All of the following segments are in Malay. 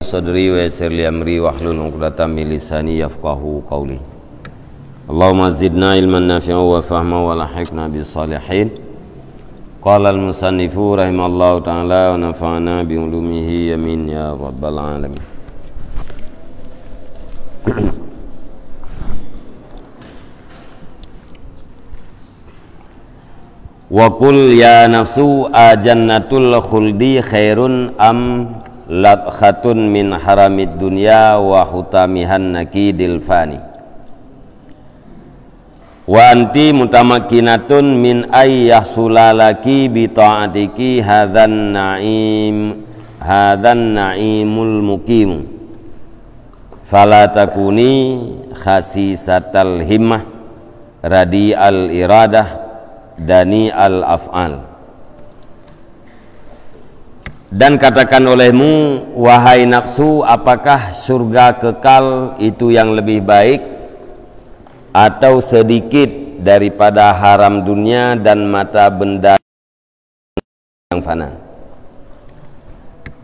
sadri wa yassir li amri wahlul 'uqdatam min lisani yafqahu qawli. Allahumma zidna ilman nafi'an wa fahman wa lahiqna bis salihin. Qala al-musannifu rahimallahu ta'ala wa nafa'ana bi ulumihi amin ya rabbal alamin. Wa qul ya nafsu ajannatul khuldi khairun am ladkhatun min haramid dunya wa hutamihan nakidil fani. Wa anti mutamakkinatun min ayyahsulalaki bi ta'atiki hadzan na'imul muqim. Fala takuni khasisatal himmah radi al iradah dani al af'al. Dan katakan olehmu, wahai nafsu, apakah surga kekal itu yang lebih baik atau sedikit daripada haram dunia dan mata benda yang fana?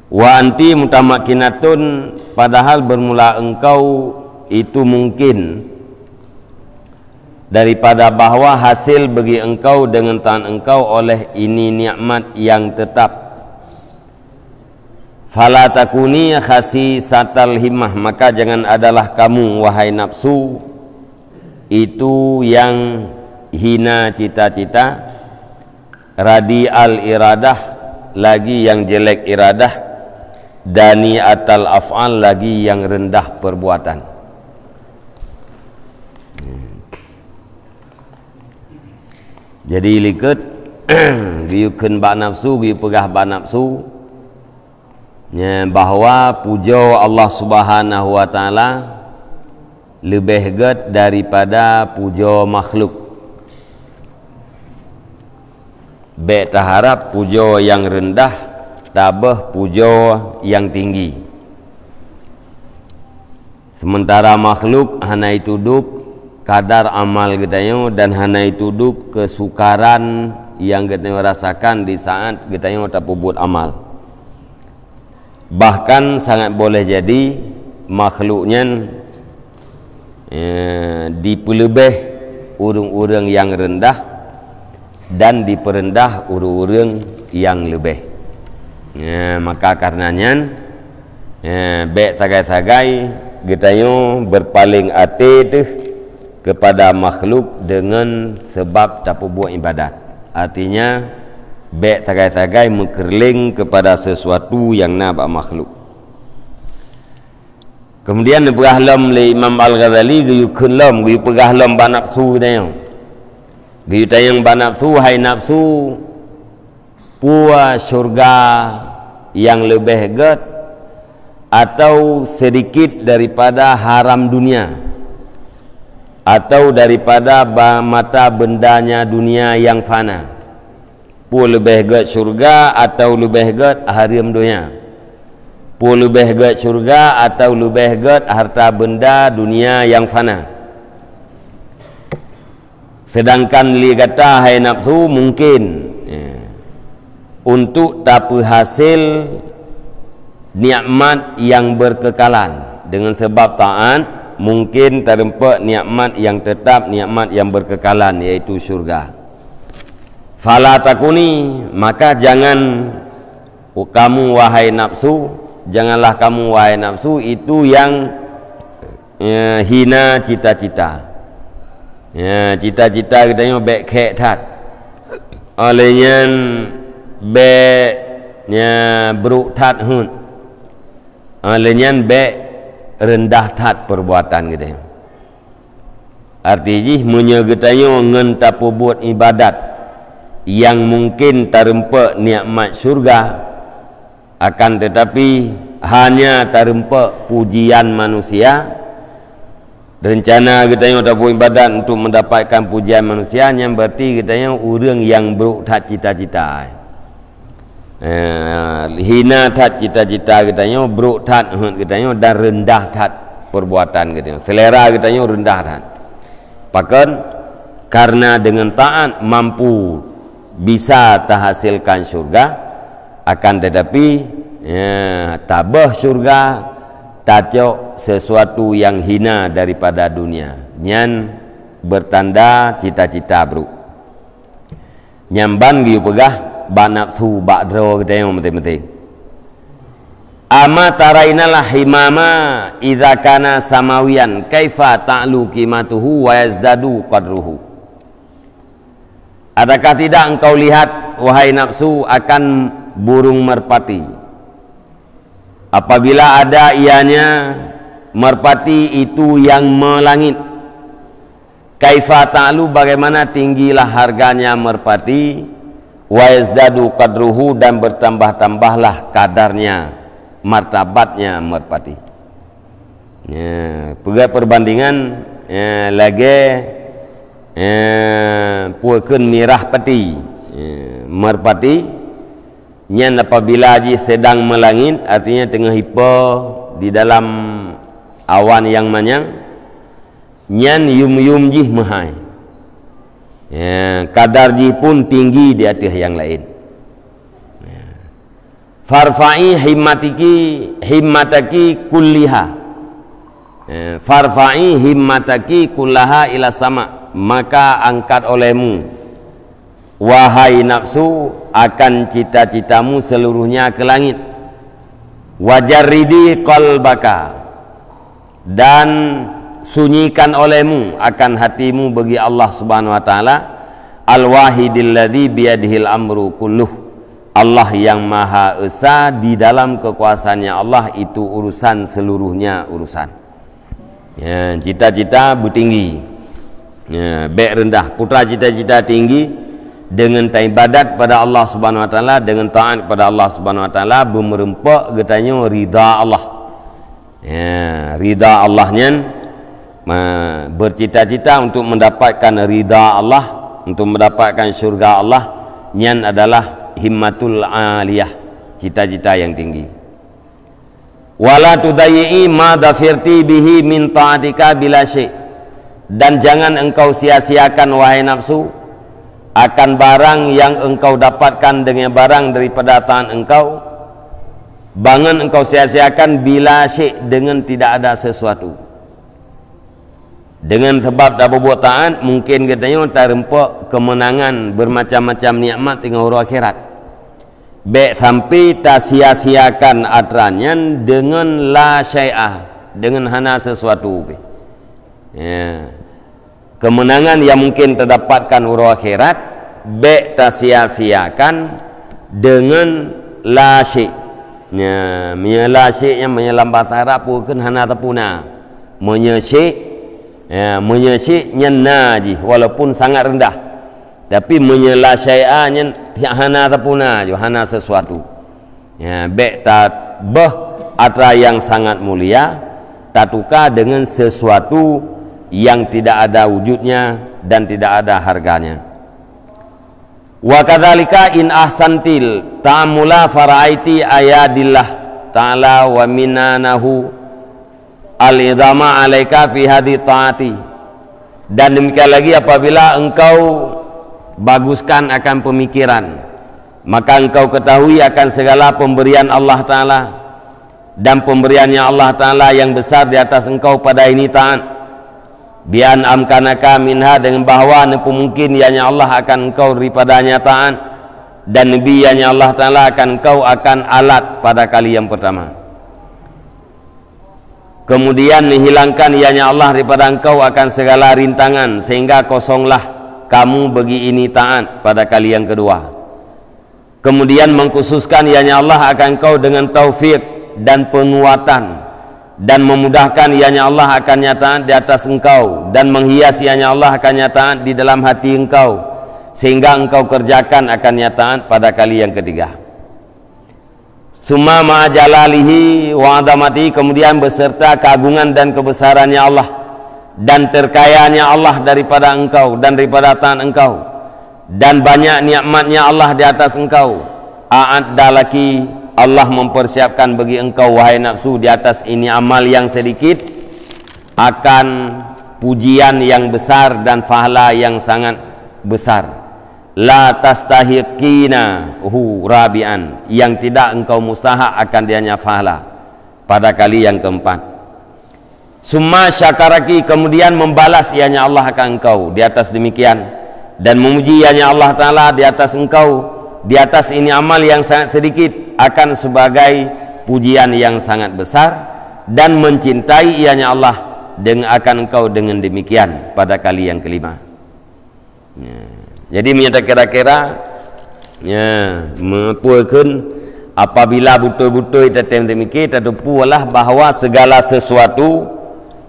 Wa anti mutamakkinatun, padahal bermula engkau itu mungkin daripada bahwa hasil bagi engkau dengan tangan engkau oleh ini nikmat yang tetap. Fala takuni khasisatal himmah, maka jangan adalah kamu wahai nafsu itu yang hina cita-cita, radi al iradah lagi yang jelek iradah, dani atal af'al lagi yang rendah perbuatan. Jadi liket giukeun ba nafsu, giu pegah ba nafsu nya bahwa pujo Allah Subhanahu wa taala lebih get daripada pujo makhluk. Be taharap pujo yang rendah tabah pujo yang tinggi. Sementara makhluk hana ituduk kadar amal getayo dan hana ituduk kesukaran yang getayo rasakan di saat getayo tapubut amal. Bahkan sangat boleh jadi makhluknya dipelebeh urang-urang yang rendah dan diperendah urang-urang yang lebih. Maka karenanya be sagai-sagai getayo berpaling ati kepada makhluk dengan sebab tak buat ibadat. Artinya be sagai-sagai mengkerling kepada sesuatu yang nabak makhluk. Kemudian pegahlam le Imam Al-Ghazali giu kunlam giu pegahlam ba nafsu tayang. Giu tayang ba nafsu, hai nafsu puas surga yang lebih get atau sedikit daripada haram dunia, atau daripada mata bendanya dunia yang fana. Pu lebih get surga atau lebih get haram dunia. Pu lebih get surga atau lebih get harta benda dunia yang fana. Sedangkan li kata hai nafsu mungkin untuk tapi hasil nikmat yang berkekalan dengan sebab taat, mungkin terempat nikmat yang tetap, nikmat yang berkekalan, yaitu surga. Fala takuni, maka jangan kamu wahai nafsu, janganlah kamu wahai nafsu itu yang hina cita-cita. Cita-cita katanya bek kek tat. Olehnya beknya beruk tat hun. Olehnya bek rendah tat perbuatan kita. Artinya menyegetanya ngentapu buat ibadat yang mungkin terempak nikmat surga, akan tetapi hanya terempak pujian manusia. Rencana kita tapu ibadat untuk mendapatkan pujian manusia, yang berarti kita orang yang buruk tat cita-cita. Hina tat cita-cita katanya, buruk tat katanya, dan rendah tat perbuatan katanya. Selera katanya rendah tat. Bahkan karena dengan taat mampu bisa terhasilkan surga, akan tetapi tabah surga Tajuk sesuatu yang hina daripada dunia. Nyan bertanda cita-cita bro. Nyamban giu pegah ba nafsu ba dro ketemu penting-penting. Ama tarainalah himama idza kana samawiyan kaifa ta'lu qimatuhu wa yazdadu qadruhu. Adakah tidak engkau lihat wahai nafsu akan burung merpati? Apabila ada ianya merpati itu yang melangit, kaifa ta'lu bagaimana tinggilah harganya merpati, wa yazdadu qadruhu dan bertambah-tambahlah kadarnya, martabatnya merpati. Ya, perbandingan lagi puakeun mirah peti merpati. Nyan apabila ji sedang melangit, artinya tengah hipo di dalam awan yang manyang, nyan yum jih mahai, kadar ji pun tinggi di atas yang lain. Farfa'i himmataki kulliha, farfa'i himmataki kullaha ila sama, maka angkat olehmu wahai nafsu akan cita-citamu seluruhnya ke langit. Wajarridi qalbaka, dan sunyikan olehmu akan hatimu bagi Allah Subhanahu wa taala, al-wahidil ladzi biyadihil amru kulluh, Allah yang maha esa, di dalam kekuasaannya Allah itu urusan seluruhnya urusan. Ya, cita-cita bertinggi, ya, baik rendah, putra cita-cita tinggi dengan ibadat pada Allah Subhanahu wa taala, dengan taat kepada Allah Subhanahu wa taala, bermerempak getanya ridha Allah. Ya, ridha Allahnya, bercita-cita untuk mendapatkan ridha Allah, untuk mendapatkan syurga Allah, nyan adalah himmatul aliyah, cita-cita yang tinggi. Wala tudayyi ma dhafirti bihi min ta'atika bila syai', dan jangan engkau sia-siakan wahai nafsu akan barang yang engkau dapatkan dengan barang daripada taat engkau. Bangun engkau sia-siakan bila syai', dengan tidak ada sesuatu. Dengan sebab dah berbuat taat, mungkin katanya terempak kemenangan bermacam-macam nikmat tengah huru akhirat. Baik sampai tak sia-siakan adrannya dengan la syai'ah, dengan hana sesuatu. Ya. Kemenangan yang mungkin terdapatkan huru akhirat, baik tak sia-siakan dengan la syai'. Ya, la syai' yang menyelam bahasa Arab pun hana tapuna. Menyesyik, ya, menyesyik nyena ji, walaupun sangat rendah. Tapi menyela syai'anya hana tapuna, hana sesuatu. Ya, baik tak atra yang sangat mulia, tak tukar dengan sesuatu yang tidak ada wujudnya dan tidak ada harganya. Wa kadzalika in ahsantil ta'amula fara'aiti ayadillah ta'ala wa minanahu al-idama 'alaika fi hadhi ta'ati. Dan demikian lagi apabila engkau baguskan akan pemikiran, maka engkau ketahui akan segala pemberian Allah Ta'ala dan pemberiannya Allah Ta'ala yang besar di atas engkau pada ini taat. Bian amkanaka minha, dengan bahawa mungkin ianya Allah akan engkau daripadanya taat, dan nabi ianya Allah Ta'ala akan engkau akan alat pada kali yang pertama. Kemudian menghilangkan ianya Allah daripada engkau akan segala rintangan, sehingga kosonglah kamu bagi ini taat pada kali yang kedua. Kemudian mengkhususkan ianya Allah akan engkau dengan taufik dan penguatan, dan memudahkan ianya Allah akan nyata di atas engkau, dan menghias ianya Allah akan nyata di dalam hati engkau, sehingga engkau kerjakan akan nyataan pada kali yang ketiga. Summa ma'ajalalihi wa adamati, kemudian beserta keagungan dan kebesarannya Allah dan terkayanya Allah daripada engkau dan daripada taat engkau, dan banyak nikmatnya Allah di atas engkau. A'adda laki, Allah mempersiapkan bagi engkau wahai nafsu di atas ini amal yang sedikit akan pujian yang besar dan pahala yang sangat besar. La tastahiqina rabi'an, yang tidak engkau mustahak akan dianya pahala. pada kali yang keempat. Summa syakaraki, kemudian membalas ianya Allah akan engkau di atas demikian, dan memuji ianya Allah Ta'ala di atas engkau di atas ini amal yang sangat sedikit akan sebagai pujian yang sangat besar, dan mencintai ianya Allah dengan akan engkau dengan demikian pada kali yang kelima. Jadi menyatakan kira-kira mempuakan apabila betul-betul kita demikian, kita tahulah bahawa segala sesuatu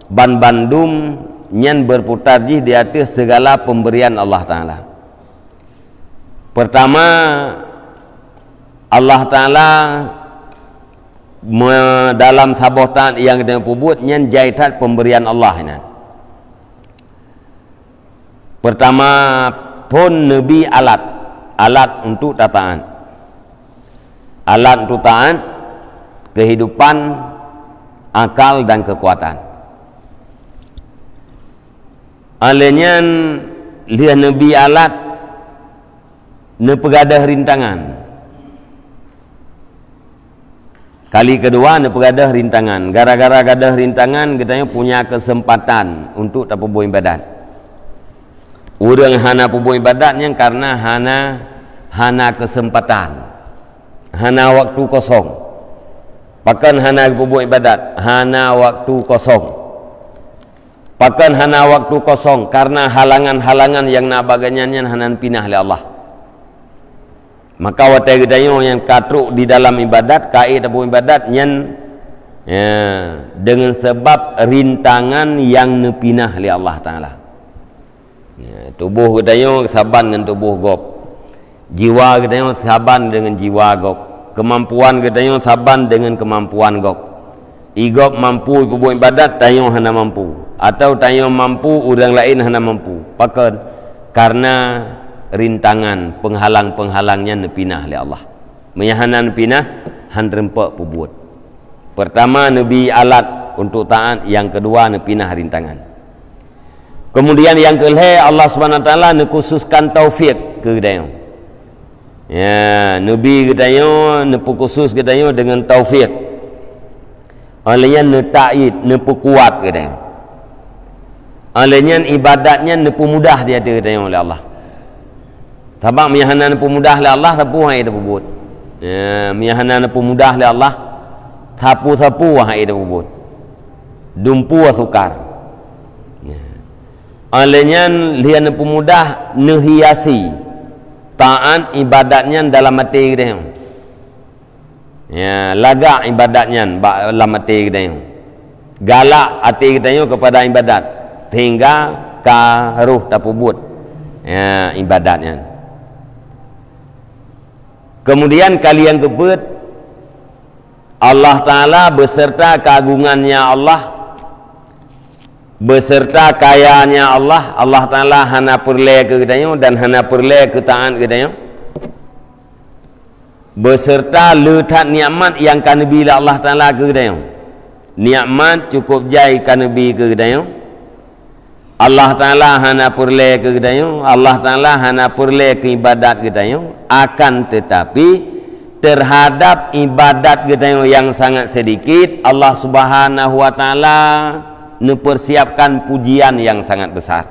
ban-bandum yang berputar di atas segala pemberian Allah Ta'ala. Pertama, Allah Ta'ala dalam sabotan yang kita pubut yang jahitat pemberian Allah ini. Pertama pun Nabi alat untuk tataan, alat untuk taat, kehidupan, akal dan kekuatan. Alenya lihat Nabi alat nepegadah rintangan. Kali kedua nepegadah rintangan. Gara-gara gadah rintangan kita punya kesempatan untuk tak perbuat ibadat. Orang hana perbuat ibadatnya karena hana kesempatan, hana waktu kosong. Bahkan hana perbuat ibadat, hana waktu kosong. Bahkan hana waktu kosong karena halangan-halangan yang nak bagainya hanan pinah oleh Allah. Maka watai kita yang katruk di dalam ibadat, kait apa ibadat yang dengan sebab rintangan yang nepinah oleh Allah Ta'ala. Tubuh kita saban dengan tubuh gop, jiwa kita saban dengan jiwa gop, kemampuan kita saban dengan kemampuan gop. Igop mampu berbuat ibadat, tayong hana mampu, atau tayong mampu orang lain hana mampu. Bahkan karena rintangan, penghalang-penghalangnya nepinah oleh Allah. Menyahanan nepinah han rempak perbuat. Pertama Nabi alat untuk taat, yang kedua nepinah rintangan. Kemudian yang kelima Allah Subhanahu Wa Taala nekhususkan taufik ke kita. Ya, Nabi kita nekhusus kita dengan taufik. Olehnya neta'id, neperkuat kita. Olehnya ibadatnya nepermudah dia kita oleh Allah. Sebab miyahana nepermudah oleh Allah, sapu hai dah buat. Ya, miyahana nepermudah oleh Allah, sapu hai dah buat. Dumpu sukar. Olehnya dia nepermudah nehiasi taat ibadatnya dalam hati kita. Ya, lagak ibadatnya dalam hati kita. Galak hati kita kepada ibadat hingga karuh tapubut ya ibadatnya. Kemudian kali yang keempat, Allah Ta'ala beserta keagungannya Allah, beserta kayaannya Allah, Allah Ta'ala hana perle ke kita dan hana perle ke taat kita, beserta letak nikmat yang kan bila Allah Ta'ala ke kita. Nikmat cukup jai kan Nabi ke kita. Allah Ta'ala hana perle ke kita, Allah Ta'ala hana perle ke ibadat kita. Akan tetapi terhadap ibadat kita yang sangat sedikit, Allah Subhanahu Wa Ta'ala mempersiapkan pujian yang sangat besar.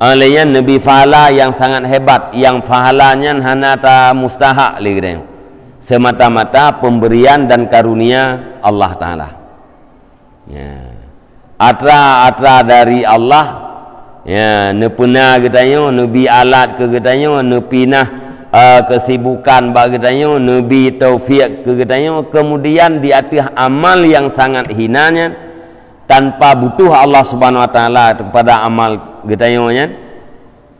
Olehnya Nabi fahala yang sangat hebat, yang fahalanya hana ta mustahak lagi, semata-mata pemberian dan karunia Allah Ta'ala. Ya. Atra dari Allah, ya, nepuna kita nabi alat ke kita nepinah kesibukan bagi kita nabi taufik ke kita, kemudian di atas amal yang sangat hinanya tanpa butuh Allah Subhanahu Wa Ta'ala kepada amal kita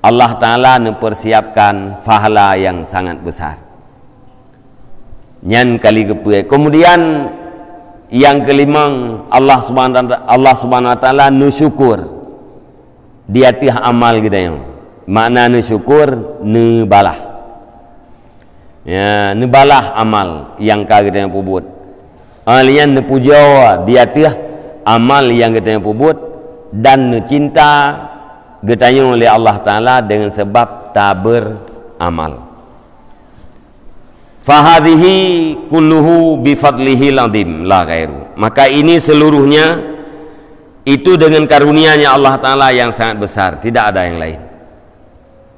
Allah Ta'ala mempersiapkan pahala yang sangat besar. Yang kali kedua, kemudian yang kelima Allah Subhanahu Wa Ta'ala nusyukur di atas amal kita. Makna nusyukur nebalah, ya, nebalah amal yang kita pubut. Alian nepuja di atas amal yang kita pubut dan cinta kita oleh Allah Ta'ala dengan sebab tak beramal. Fahadhihi kulluhu bifadlihi lazim la ghairu. Maka ini seluruhnya itu dengan karunia-Nya Allah Ta'ala yang sangat besar, tidak ada yang lain.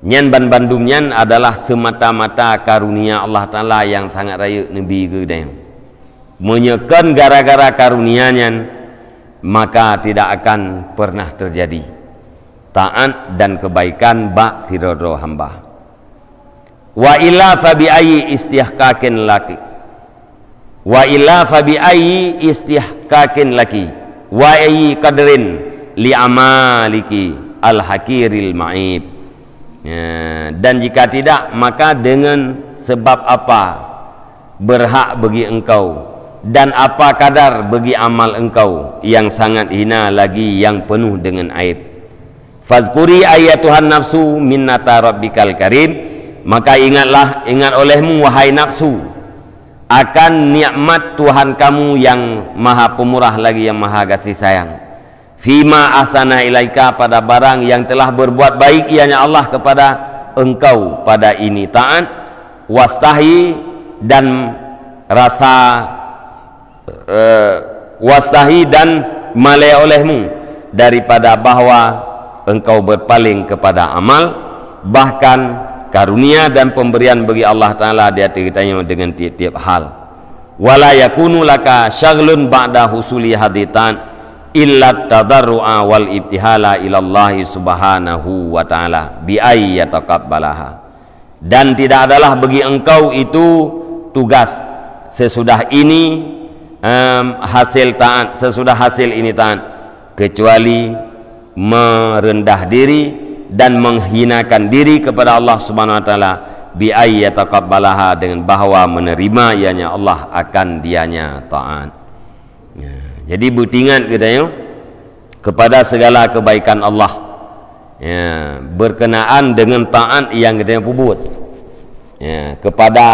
Nyan ban bandum nyan adalah semata-mata karunia Allah Ta'ala yang sangat raya Nabi gedeng. Menyekan gara-gara karunia-Nya, maka tidak akan pernah terjadi taat dan kebaikan bak firodo hamba. Wa illa fabi ayyi istihqaqin laki, wa illa fabi ayyi istihqaqin laki, wa ayyi qadrin li amaliki al hakiril ma'ib. Ya, dan jika tidak, maka dengan sebab apa berhak bagi engkau dan apa kadar bagi amal engkau yang sangat hina lagi yang penuh dengan aib. Fazkuri ayatuhan nafsu minnata rabbikal karim. Maka ingat olehmu wahai nafsu akan nikmat Tuhan kamu yang maha pemurah lagi yang maha kasih sayang. Fima ahsana ilaika, pada barang yang telah berbuat baik ianya Allah kepada engkau pada ini taat. Wastahi, dan rasa wastahi dan malai olehmu daripada bahwa engkau berpaling kepada amal, bahkan karunia dan pemberian bagi Allah Ta'ala dia ceritanya dengan tiap-tiap hal. Wala yakunu laka syaghlun ba'da husuli haditan illa tadarru'a wal ibtihala ilallahi subhanahu wa ta'ala bi ayyataqabbalaha. Dan tidak adalah bagi engkau itu tugas sesudah ini hasil taat, sesudah hasil ini taat, kecuali merendah diri dan menghinakan diri kepada Allah Subhanahu wa taala bi ayyataqabbalaha, dengan bahwa menerima ianya Allah akan dianya taat. Ya, jadi butingan kita yo kepada segala kebaikan Allah, ya, berkenaan dengan taat yang kita buat, ya, kepada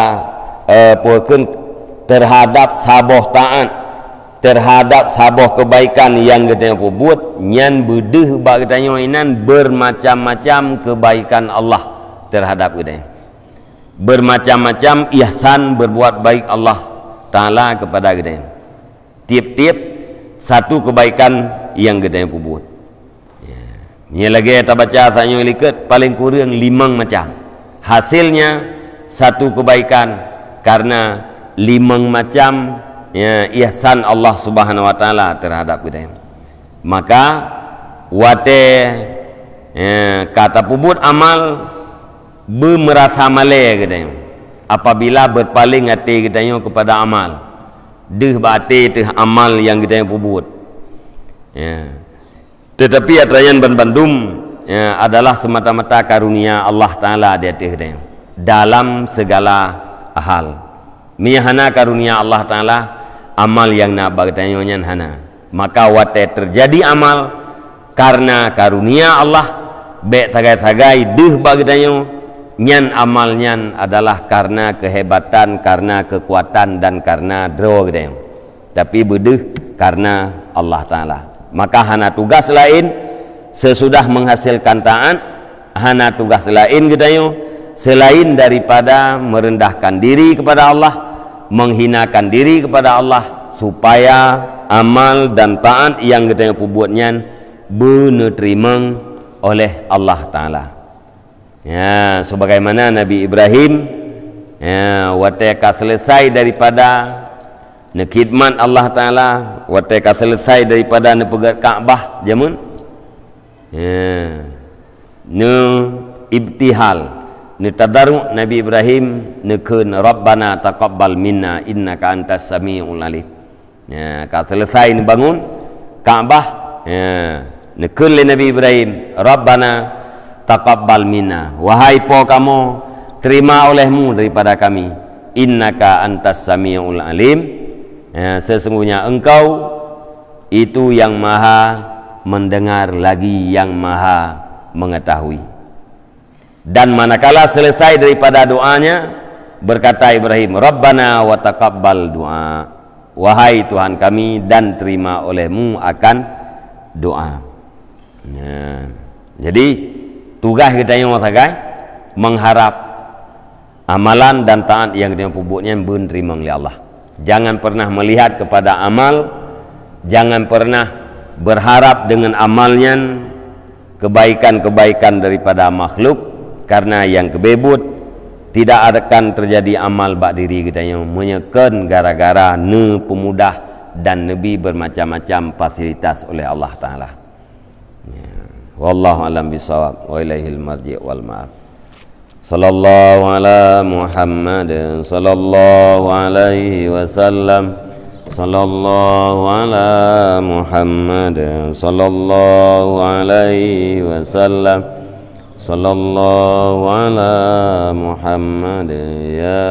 terhadap saboh taat, terhadap saboh kebaikan yang kita buat, nyan bedeh bak kita inan bermacam-macam kebaikan Allah terhadap kita, bermacam-macam ihsan berbuat baik Allah Ta'ala kepada kita, tiap-tiap satu kebaikan yang kita buat. Ini lagi kita baca tanya liket paling kurang 5 macam hasilnya satu kebaikan, karena 5 macam, ya, ihsan Allah Subhanahu wa taala terhadap kita. Maka wate kata pubut amal bermerasa malai kita apabila berpaling hati kita kepada amal, deh bate teh amal yang kita pubut, ya. Tetapi atrayan bandum, ya, adalah semata-mata karunia Allah Ta'ala di hati kita dalam segala hal. Miyahana karunia Allah Ta'ala amal yang nak bagtanya hana, maka wate terjadi amal karena karunia Allah be tagai-tagai deh bagtanya nyan amal nyan adalah karena kehebatan, karena kekuatan dan karena draw gdeng, tapi bedeh karena Allah Ta'ala. Maka hana tugas lain sesudah menghasilkan taat, hana tugas lain gdeng selain daripada merendahkan diri kepada Allah, menghinakan diri kepada Allah, supaya amal dan taat yang kita buatnya benar terima oleh Allah Ta'ala. Ya, sebagaimana Nabi Ibrahim, ya, wateka selesai daripada khidmat Allah Ta'ala, wateka selesai daripada pegat Ka'bah jamun, ya, ibtihal tadarru Nabi Ibrahim nekun Rabbana taqabbal minna innaka antas samiul alim. Ya, kalau selesai bangun Ka'bah, ya, nekun le Nabi Ibrahim Rabbana taqabbal minna, wahai po kamu terima olehmu daripada kami, innaka antas samiul alim, ya, sesungguhnya engkau itu yang maha mendengar lagi yang maha mengetahui. Dan manakala selesai daripada doanya, berkata Ibrahim, Rabbana wa taqabbal doa, wahai Tuhan kami dan terima olehmu akan doa. Ya. Jadi tugas kita yang mengharap amalan dan taat yang dia perbuatnya pun terima oleh Allah. Jangan pernah melihat kepada amal, jangan pernah berharap dengan amalnya kebaikan-kebaikan daripada makhluk, karena yang kebebut tidak akan terjadi amal bak diri kita yang menyekan gara-gara ne pemudah dan nabi bermacam-macam fasilitas oleh Allah Ta'ala. Wallahu alam bisawab wa ilaihil marji' wal ma'ab. Sallallahu ala Muhammad sallallahu alaihi wasallam. Sallallahu ala Muhammad sallallahu alaihi wasallam. Sallallahu ala Muhammad ya